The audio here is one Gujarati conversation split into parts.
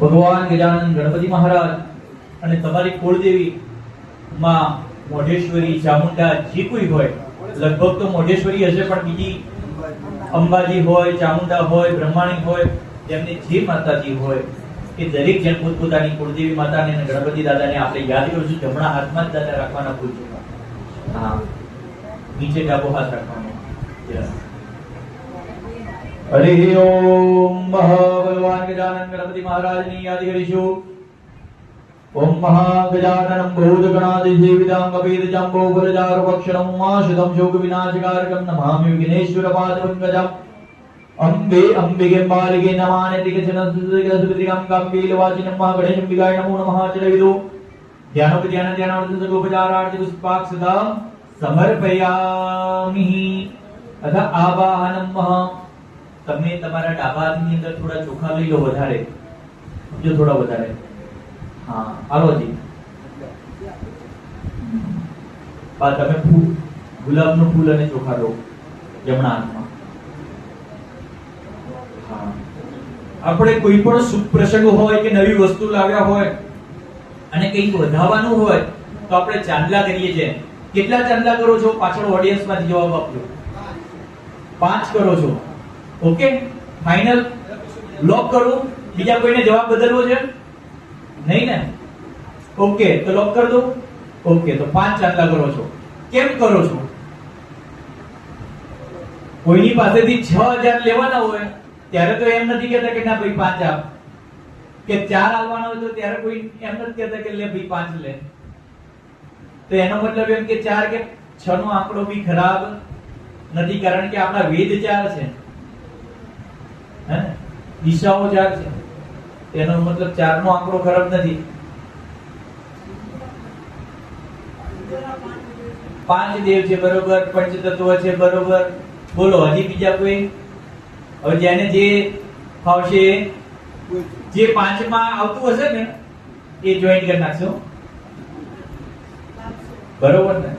ભગવાન ગજાનન ગણપતિ મહારાજ અને તમારી કુળદેવી માં મોઢેશ્વરી, ચામુંડા જે કોઈ હોય, લગભગ તો મોઢેશ્વરી હશે પણ બીજી અંબાજી હોય, ચામુંડા હોય, બ્રહ્માણી હોય, જેમને જે માતાજી હોય કે દરેક જણ પોતપોતાની કુળદેવી માતાને અને ગણપતિ દાદાને આપણે યાદ કરીશું. જમણા હાથમાં જ દાદા રાખવાના ભૂલજો. હા, નીચે ડાબો હાથ રાખવાનો. હરિ ઓમ. ભગવાન ગજાનન ગણપતિ મહારાજની યાદ કરીશું. ઓમ મહાગજાનનમ ભૂતગણાધિદેવિદાં કપિતજંબો ફલચારુપક્ષરં ઉમાશુતં શોક વિનાશકારકં નમામિ વિઘ્નેશ્વર પાદપંકજં. અંબે અંબિકે બાલિકે નમાનેતિ કચનસુતિકસુતિકં ગંભીરવાચિनं મહાગણેશંબિકાય નમો નમઃ. ચરવિદો ધ્યાનોપધ્યાનાર્થે પુષ્પાક્ષતા સમર્પયામિ. અથ આવાહનમ. તમે તમારા ડાબા હાથની અંદર થોડા ચોખા લઈ લો, વધારે જો, થોડા વધારે. હા, હાલોજી. તમે ગુલાબનું ફૂલ અને ચોખા લો જમણા હાથમાં. હા, આપણે કોઈ પણ શુભ પ્રસંગ હોય કે નવી વસ્તુ લાવ્યા હોય અને કંઈક વધાવવાનું હોય તો આપણે ચાંદલા કરીએ છીએ. કેટલા ચાંદલા કરો છો? પાછળ ઓડિયન્સમાંથી જવાબ આપજો. 5 કરો છો. ઓકે, ફાઇનલ લોક કરો. બીજા કોઈને જવાબ બદલવો છે નહીં ને? ઓકે, તો લોક કરી દો. ઓકે, તો 5 ચાંદલા કરો છો. કેમ કરો છો? કોઈની પાસેથી 6000 લેવાના હોય ત્યારે તો એમ નથી કહેતા કે ના ભાઈ 5 આપ, કે 4 આવવાના હોય તો ત્યારે કોઈ એમ નથી કહેતા કે લે ભાઈ 5 લે. તો એનો મતલબ એમ કે 4 કે 6 નો આંકડો બી ખરાબ નથી, કારણ કે આપણા વેદ 4 છે, હે, દિશાઓ 4 છે. એનો મતલબ 4 નો આંકડો ખરાબ નથી. 5 દેવ છે બરોબર, પંચતત્વ છે બરોબર. બોલો હજી બીજા કોઈ? હવે જેને જે ફાવશે, જે 5 માં આવતું હશે ને એ જોઈન કરી નાખશો, બરોબર ને?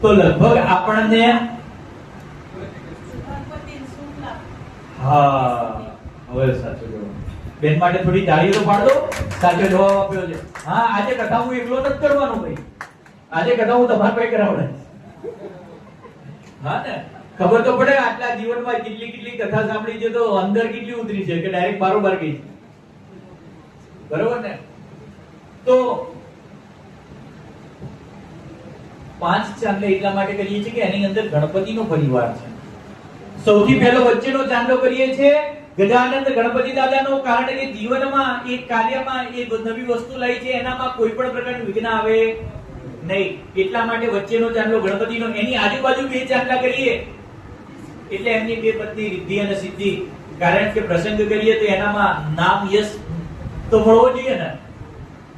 તો લગભગ આપણને હા, હવે સાચો જવાબ. બેન માટે થોડી તાળીઓ પાડો. સાચો જવાબ આપ્યો છે. હા, આજે કથા હું એકલો નથી કરવાનો ભાઈ. આજે કથા હું તમારા પાસે કરાવડાવીશ. હા ને, ખબર તો પડે આટલા જીવનમાં કેટલી કેટલી કથા સાંભળી છે તો અંદર કેટલી ઉતરી છે કે ડાયરેક્ટ બારોબાર ગઈ છે, બરોબર ને? તો 5 ચાંદલા એટલા માટે કરીએ છીએ કે એની અંદર ગણપતિનો પરિવાર છે. સૌથી પહેલો વચ્ચેનો ચાંદલો કરીએ છીએ ગજાનંદ ગણપતિ દાદાનો, કારણ કે જીવનમાં એક કાર્યમાં એ નવી વસ્તુ લાવી છે, એનામાં કોઈ પણ પ્રકારનું વિઘ્ન આવે નહીં. એટલા માટે વચ્ચેનો ચાંદલો ગણપતિનો. એની આજુબાજુ 2 ચાંદલા કરીએ એટલે એમની 2 પત્ની રિદ્ધિ અને સિદ્ધિ, કારણ કે પ્રસંગ કરીએ તો એનામાં નામ યશ તો મળવો જોઈએ ને.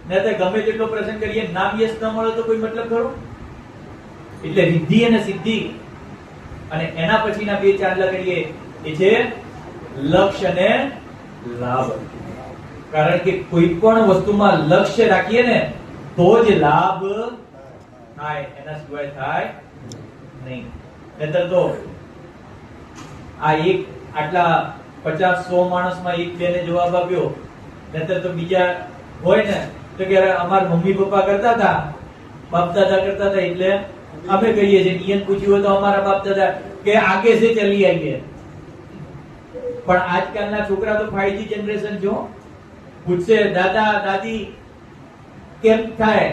નહીતર ગમે તેટલો પ્રસંગ કરીએ, નામ યશ ન મળે તો કોઈ મતલબ ખરો? એટલે રિદ્ધિ અને સિદ્ધિ. અને એના પછીના 2 ચાંદલા કરીએ એ છે લક્ષ્ય અને લાભ. કારણ કે કોઈ પણ વસ્તુમાં લક્ષ્ય રાખીએ ને તો જ લાભ થાય, એના સિવાય થાય નહીં. નહીતર તો આ એક આટલા 50-100 માણસમાં 1-2 ને જવાબ આપ્યો, નહીતર તો બીજા હોય ને તો કે અમાર મમ્મી પપ્પા કરતા હતા, બાપ દાદા કરતા હતા એટલે અમે કહીએ છીએ. નિયમ પૂછ્યું હોય તો અમારા બાપ દાદા કે આગે સે ચલી આઈએ. પણ આજકાલના છોકરા તો 5G જનરેશન જો પૂછશે દાદા દાદી કેમ થાય,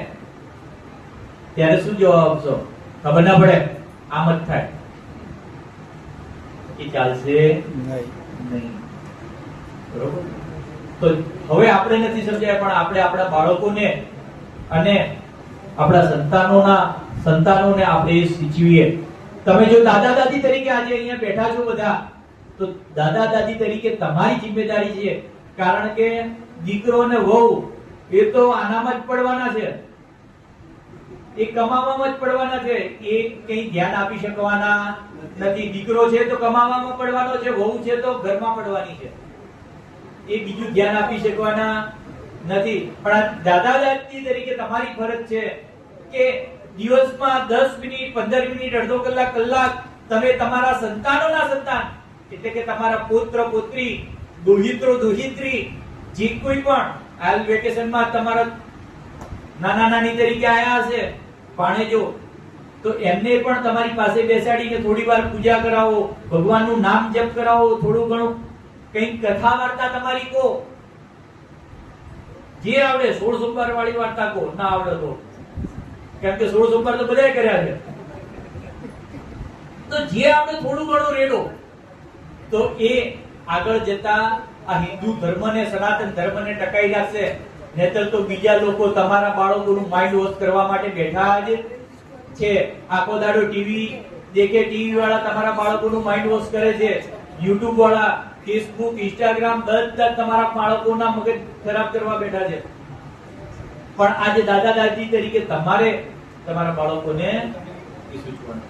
ત્યારે શું જવાબ આપશો? ખબર ના પડે, આમ જ થાય. એ ચાલશે નહીં, બરોબર? તો હવે આપણે નથી સમજાય, પણ આપણે આપણા બાળકોને અને આપણા સંતાનોને આપણે શીખવીએ. તમે જો દાદા દાદી તરીકે આજે અહીંયા બેઠા છો બધા, તો દાદા દાદી તરીકે તમારી જિમ્મેદારી છે, કારણ કે દીકરો ને વહુ એ તો આનામાં જ પડવાના છે, એ કમાવામાં જ પડવાના છે, એ કઈ ધ્યાન આપી શકવાના નથી. દીકરો છે તો કમાવામાં પડવાનો છે, વહુ છે તો ઘરમાં પડવાની છે, એ બીજું ધ્યાન આપી શકવાના નથી. પણ દાદા દાદી તરીકે તમારી ફરજ છે કે દિવસમાં 10 મિનિટ, 15 મિનિટ, અડધો કલાક, તમે તમારા સંતાનોના સંતાન એટલે કે તમારા પુત્ર પુત્રી, દુહિત્રો દુહિત્રી, જે કોઈ પણ હાલ વેકેશનમાં તમારા નાના નાની તરીકે આયા હશે ભાણેજો, તો એમને પણ તમારી પાસે બેસાડીને થોડી વાર પૂજા કરાવો, ભગવાનનું નામ જપ કરાવો, થોડું ઘણું કંઈક કથા વાર્તા તમારી કહો, જે આવડે 16 સોમવાર વાળી વાર્તા કહો, ના આવડે તો, કેમ કે 16 સોમવાર તો બધાએ કર્યા છે, તો જે આવડે થોડું ઘણું રેડો, તો એ આગળ જતા આ હિન્દુ ધર્મને, સનાતન ધર્મને ટકાઈ રાખશે. નહીતર તો બીજા લોકો તમારા બાળકોનું માઇન્ડ વોશ કરવા માટે બેઠા જ છે. આખો દાડો ટીવી દેખે, ટીવી વાળા તમારા બાળકોનું માઇન્ડ વોશ કરે છે, યુટ્યુબ વાળા, ફેસબુક, ઇન્સ્ટાગ્રામ બધા તમારા બાળકોના મગજ ખરાબ કરવા બેઠા છે. પણ આજે દાદા દાદી તરીકે તમારે તમારા બાળકોને સૂચવવાનું,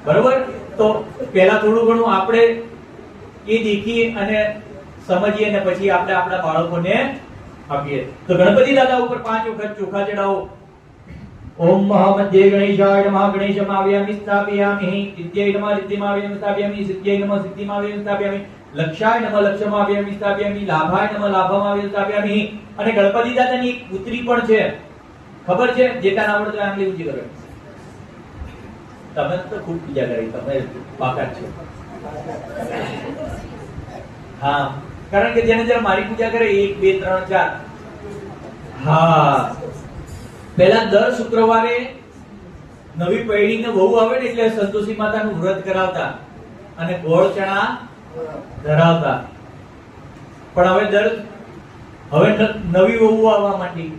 બરોબર? તો પહેલા થોડું ઘણું આપણે એ દેખીએ અને સમજીએ અને પછી આપણે આપણા બાળકોને આપીએ. તો ગણપતિ દાદા ઉપર 5 વખત ચોખા ચડાવો. ઓમ મહામધ્ય ગણેશાય નમઃ ગણેશમાવ્યામિ સ્થાપયામિ, સિદ્ધ્યૈ નમઃ સિદ્ધિમાવ્યામિ સ્થાપયામિ, સિદ્ધ્યૈ નમઃ સિદ્ધિમાવ્યામિ સ્થાપયામિ, લક્ષાય નમઃ લક્ષમાવ્યામિ સ્થાપયામિ, લાભાય નમઃ લાભમાવ્યામિ સ્થાપયામિ. અને ગણપતિ દાદાની એક પુત્રી પણ છે, ખબર છે? જેટા નામ આવડે તો આંગળી ઊંચી કરો. તમે તો ખૂબ પૂજા કરી, તમે બાકાત છો. હા, કારણ કે જેને જ્યારે મારી પૂજા કરે 1 2 3 4. હા, પહેલા દર શુક્રવારે નવી પૈડીને વહુ આવે ને એટલે સંતોષી માતાનું વ્રત કરાવતા અને ગોળ ચણા ધરાવતા. પણ હવે નવી વહુ આવવા માંડી,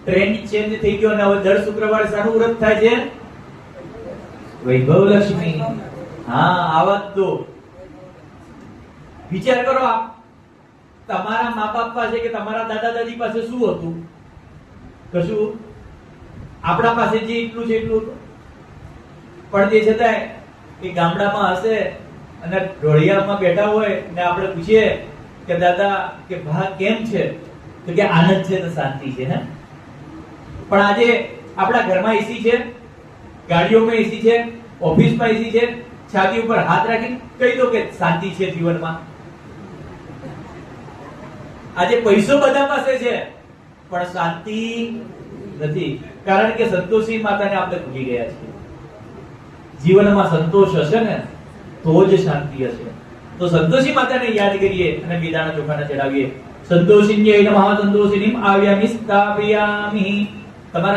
ટ્રેન્ડ ચેન્જ થઈ ગયો અને હવે દર શુક્રવારે શાનું વ્રત થાય છે? વૈભવ લક્ષ્મી. હા, આવા તો વિચાર કરો, આપ તમારા મા બાપ પાસે કે તમારા દાદા દાદી પાસે શું હતું? કશું. આપણા પાસે જે એટલું છે એટલું હતું. પણ તે છતાંય એ ગામડામાં હશે અને ઢોળિયામાં બેઠા હોય ને આપણે પૂછીએ કે દાદા કે ભા કેમ છે, તો કે આનંદ છે, તો શાંતિ છે. હે, પણ આજે આપણા ઘરમાં એસી છે, ગાડીઓમાં એસી છે, ઓફિસમાં એસી છે, છાતી ઉપર હાથ રાખીને કહી દો કે શાંતિ છે જીવનમાં. આજે પૈસો બધા પાસે છે પણ શાંતિ નથી, કારણ કે સંતોષી માતાને આપણે ભૂલી ગયા છીએ. જીવનમાં સંતોષ હશે ને તો જ શાંતિ હશે. તો સંતોષી માતાને યાદ કરીએ અને બેદાણા ચોખાને ચડાવીએ. સંતોષિન્યૈ નમઃ સંતોષિનીમ આવ્યામિ સ્થાપયામિ. તમારા